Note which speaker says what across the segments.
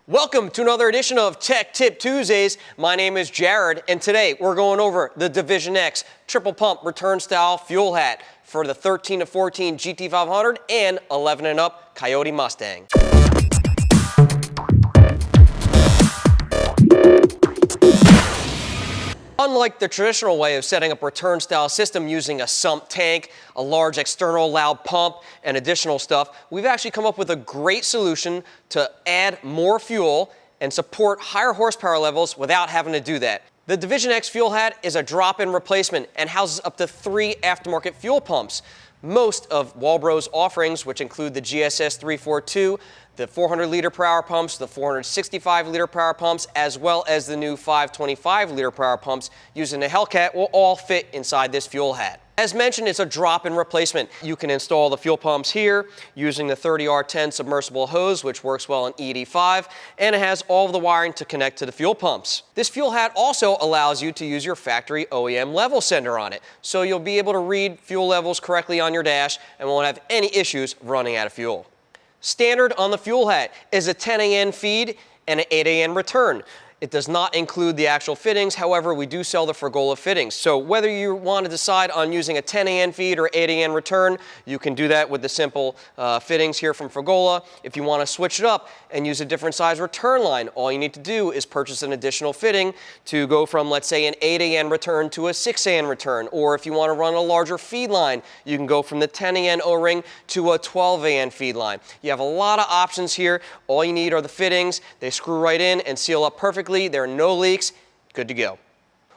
Speaker 1: Welcome to another edition of Tech Tip Tuesdays. My name is Jared, and today we're going over the divisionX triple pump return style fuel hat for the 13 to 14 GT500 and 11 and up Coyote Mustang. Unlike the traditional way of setting up a return style system using a sump tank, a large external loud pump, and additional stuff, we've actually come up with a great solution to add more fuel and support higher horsepower levels without having to do that. The divisionX fuel hat is a drop-in replacement and houses up to 3 aftermarket fuel pumps. Most of Walbro's offerings, which include the GSS 342, the 400-liter per hour pumps, the 465-liter per hour pumps, as well as the new 525-liter per hour pumps using the Hellcat, will all fit inside this fuel hat. As mentioned, it's a drop-in replacement. You can install the fuel pumps here using the 30R10 submersible hose, which works well in ED5, and it has all of the wiring to connect to the fuel pumps. This fuel hat also allows you to use your factory OEM level sender on it, so you'll be able to read fuel levels correctly on your dash and won't have any issues running out of fuel. Standard on the fuel hat is a 10 AN feed and an 8 AN return. It does not include the actual fittings, however, we do sell the Fregola fittings. So whether you want to decide on using a 10 AN feed or 8 AN return, you can do that with the simple fittings here from Fregola. If you want to switch it up and use a different size return line, all you need to do is purchase an additional fitting to go from, let's say, an 8 AN return to a 6 AN return. Or if you want to run a larger feed line, you can go from the 10 AN O-ring to a 12 AN feed line. You have a lot of options here. All you need are the fittings. They screw right in and seal up perfectly. There are no leaks, good to go.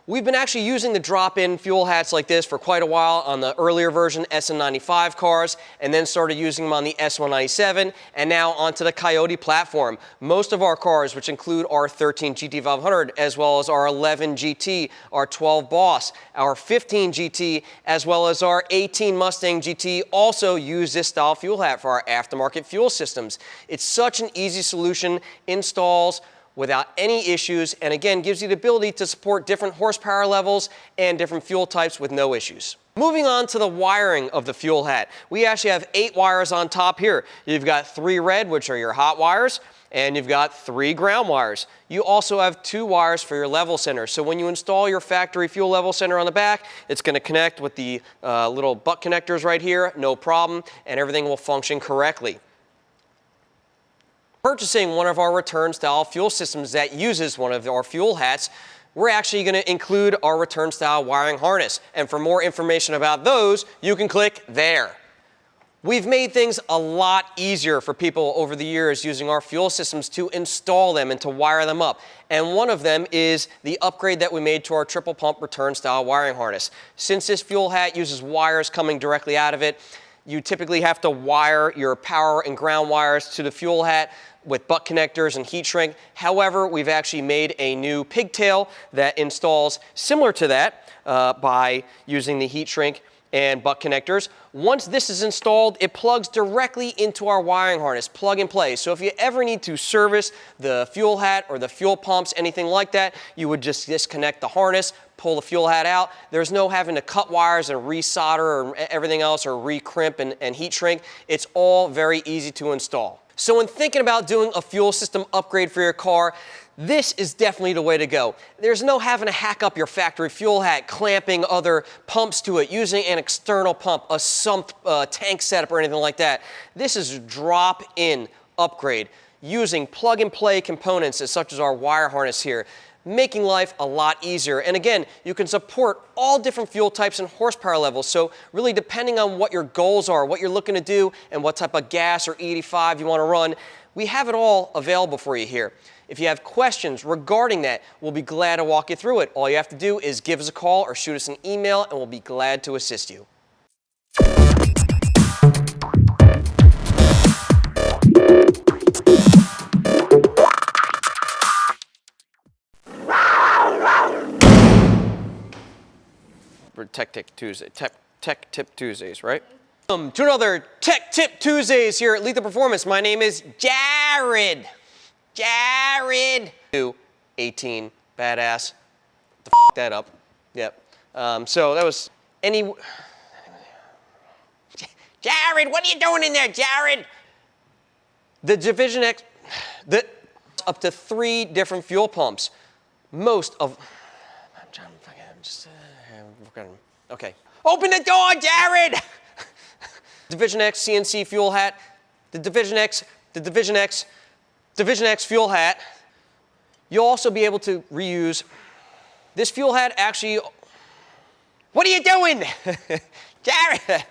Speaker 1: We've been actually using the drop-in fuel hats like this for quite a while on the earlier version S195 cars, and then started using them on the S197, and now onto the Coyote platform. Most of our cars, which include our 13 GT500, as well as our 11 GT, our 12 Boss, our 15 GT, as well as our 18 Mustang GT, also use this style fuel hat for our aftermarket fuel systems. It's such an easy solution, installs without any issues, and again, gives you the ability to support different horsepower levels and different fuel types with no issues. Moving on to the wiring of the fuel hat. We actually have 8 wires on top here. You've got 3 red, which are your hot wires, and you've got 3 ground wires. You also have 2 wires for your level center. So when you install your factory fuel level center on the back, it's going to connect with the little butt connectors right here, no problem, and everything will function correctly. Purchasing one of our return style fuel systems that uses one of our fuel hats, we're actually going to include our return style wiring harness. And for more information about those, you can click there. We've made things a lot easier for people over the years using our fuel systems to install them and to wire them up. And one of them is the upgrade that we made to our triple pump return style wiring harness. Since this fuel hat uses wires coming directly out of it, you typically have to wire your power and ground wires to the fuel hat with butt connectors and heat shrink. However, we've actually made a new pigtail that installs similar to that by using the heat shrink and butt connectors. Once this is installed, it plugs directly into our wiring harness, plug and play. So if you ever need to service the fuel hat or the fuel pumps, anything like that, you would just disconnect the harness, pull the fuel hat out. There's no having to cut wires and resolder or everything else or re-crimp and heat shrink. It's all very easy to install. So when thinking about doing a fuel system upgrade for your car, this is definitely the way to go. There's no having to hack up your factory fuel hat, clamping other pumps to it, using an external pump, a sump tank setup or anything like that. This is a drop-in upgrade using plug-and-play components such as our wire harness here, making life a lot easier. And again, you can support all different fuel types and horsepower levels. So really depending on what your goals are, what you're looking to do, and what type of gas or ED5 you want to run, we have it all available for you here. If you have questions regarding that, we'll be glad to walk you through it. All you have to do is give us a call or shoot us an email, and we'll be glad to assist you. Tech Tip Tuesdays, right? To another Tech Tip Tuesdays here at Lethal Performance. My name is Jared. 18, badass. That up. Yep. So that was Jared, what are you doing in there, Jared? The divisionX, up to 3 different fuel pumps. Most of, I'm trying to fucking, okay. Open the door, Jared! divisionX CNC fuel hat, the divisionX fuel hat. You'll also be able to reuse this fuel hat. Actually, what are you doing? Jared!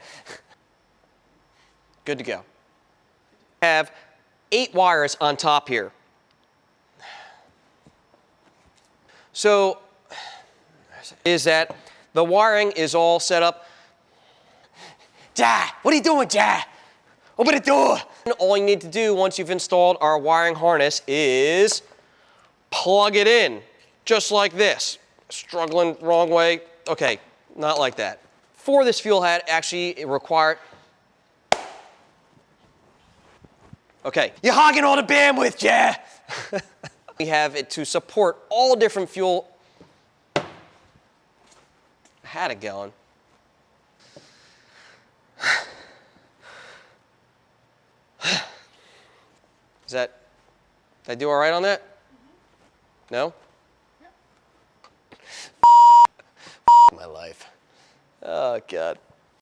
Speaker 1: Good to go. Have 8 wires on top here. So, is that the wiring is all set up. Ja, what are you doing, Ja? Open the door. And all you need to do once you've installed our wiring harness is plug it in, just like this. Struggling wrong way. Okay, not like that. For this fuel hat, actually, it requires. Okay, you're hogging all the bandwidth, yeah. We have it to support all different fuel. I had it going. Did I do all right on that? No? Yep. My life. Oh, God.